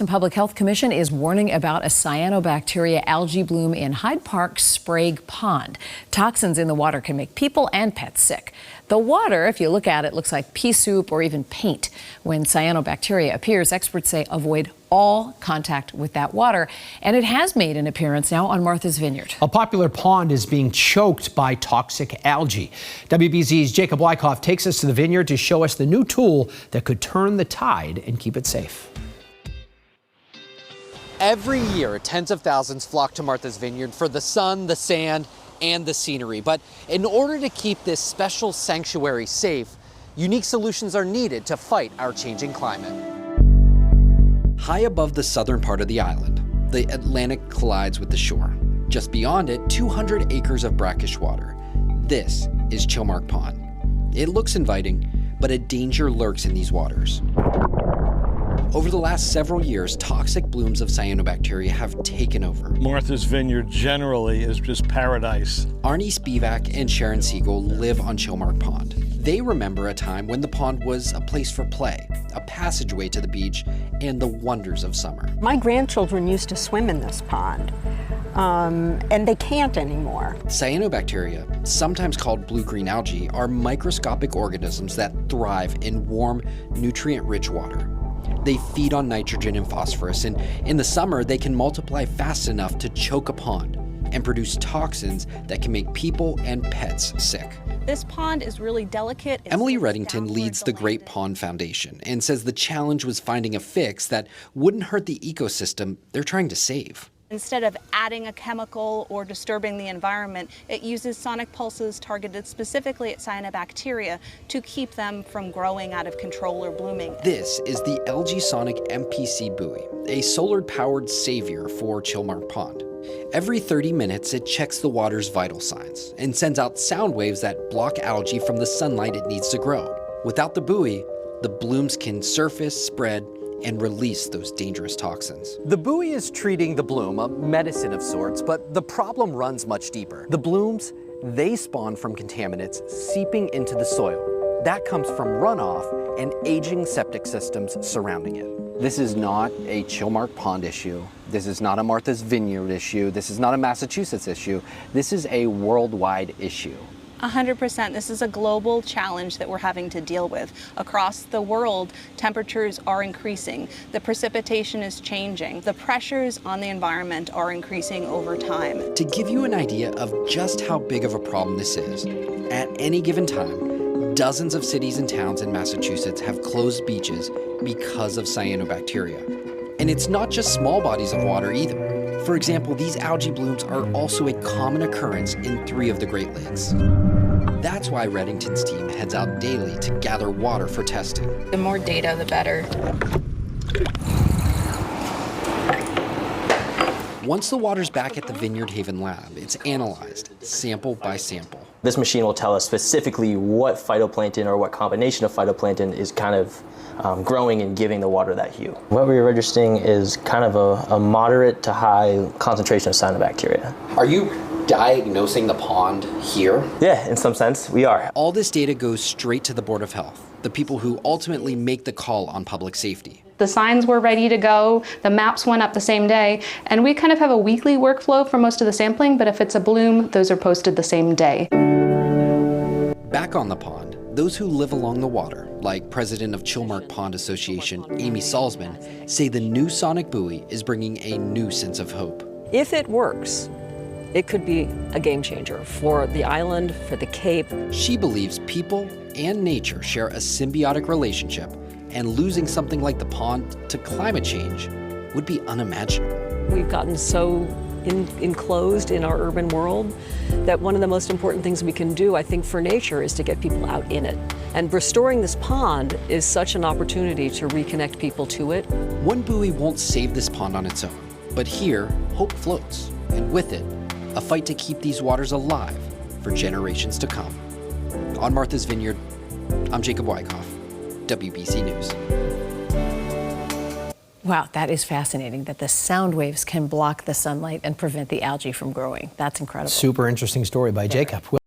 The Public Health Commission is warning about a cyanobacteria algae bloom in Hyde Park's Sprague Pond. Toxins in the water can make people and pets sick. The water, if you look at it, looks like pea soup or even paint. When cyanobacteria appears, experts say avoid all contact with that water. And it has made an appearance now on Martha's Vineyard. A popular pond is being choked by toxic algae. WBZ's Jacob Wyckoff takes us to the vineyard to show us the new tool that could turn the tide and keep it safe. Every year, tens of thousands flock to Martha's Vineyard for the sun, the sand, and the scenery. But in order to keep this special sanctuary safe, unique solutions are needed to fight our changing climate. High above the southern part of the island, the Atlantic collides with the shore. Just beyond it, 200 acres of brackish water. This is Chilmark Pond. It looks inviting, but a danger lurks in these waters. Over the last several years, toxic blooms of cyanobacteria have taken over. Martha's Vineyard generally is just paradise. Arnie Spivak and Sharon Siegel live on Chilmark Pond. They remember a time when the pond was a place for play, a passageway to the beach, and the wonders of summer. My grandchildren used to swim in this pond, and they can't anymore. Cyanobacteria, sometimes called blue-green algae, are microscopic organisms that thrive in warm, nutrient-rich water. They feed on nitrogen and phosphorus, and in the summer, they can multiply fast enough to choke a pond and produce toxins that can make people and pets sick. This pond is really delicate. Emily Reddington leads the Great Pond Foundation and says the challenge was finding a fix that wouldn't hurt the ecosystem they're trying to save. Instead of adding a chemical or disturbing the environment, it uses sonic pulses targeted specifically at cyanobacteria to keep them from growing out of control or blooming. This is the LG Sonic MPC buoy, a solar-powered savior for Chilmark Pond. Every 30 minutes, it checks the water's vital signs and sends out sound waves that block algae from the sunlight it needs to grow. Without the buoy, the blooms can surface, spread, and release those dangerous toxins. The buoy is treating the bloom, a medicine of sorts, but the problem runs much deeper. The blooms, they spawn from contaminants seeping into the soil. That comes from runoff and aging septic systems surrounding it. This is not a Chilmark Pond issue. This is not a Martha's Vineyard issue. This is not a Massachusetts issue. This is a worldwide issue. 100%. This is a global challenge that we're having to deal with. Across the world, temperatures are increasing. The precipitation is changing. The pressures on the environment are increasing over time. To give you an idea of just how big of a problem this is, at any given time, dozens of cities and towns in Massachusetts have closed beaches because of cyanobacteria. And it's not just small bodies of water either. For example, these algae blooms are also a common occurrence in 3 of the Great Lakes. That's why Reddington's team heads out daily to gather water for testing. The more data, the better. Once the water's back at the Vineyard Haven lab, it's analyzed, sample by sample. This machine will tell us specifically what phytoplankton or what combination of phytoplankton is kind of growing and giving the water that hue. What we're registering is kind of a moderate to high concentration of cyanobacteria. Are you diagnosing the pond here? Yeah, in some sense, we are. All this data goes straight to the Board of Health, the people who ultimately make the call on public safety. The signs were ready to go, the maps went up the same day, and we kind of have a weekly workflow for most of the sampling, but if it's a bloom, those are posted the same day. Back on the pond, those who live along the water, like President of Chilmark Pond Association, Amy Salzman, say the new sonic buoy is bringing a new sense of hope. If it works, it could be a game changer for the island, for the Cape. She believes people and nature share a symbiotic relationship, and losing something like the pond to climate change would be unimaginable. We've gotten so enclosed in our urban world that one of the most important things we can do, I think, for nature is to get people out in it. And restoring this pond is such an opportunity to reconnect people to it. One buoy won't save this pond on its own, but here, hope floats, and with it, a fight to keep these waters alive for generations to come. On Martha's Vineyard, I'm Jacob Wyckoff, WBC News. Wow, that is fascinating that the sound waves can block the sunlight and prevent the algae from growing. That's incredible. Super interesting story by Jacob.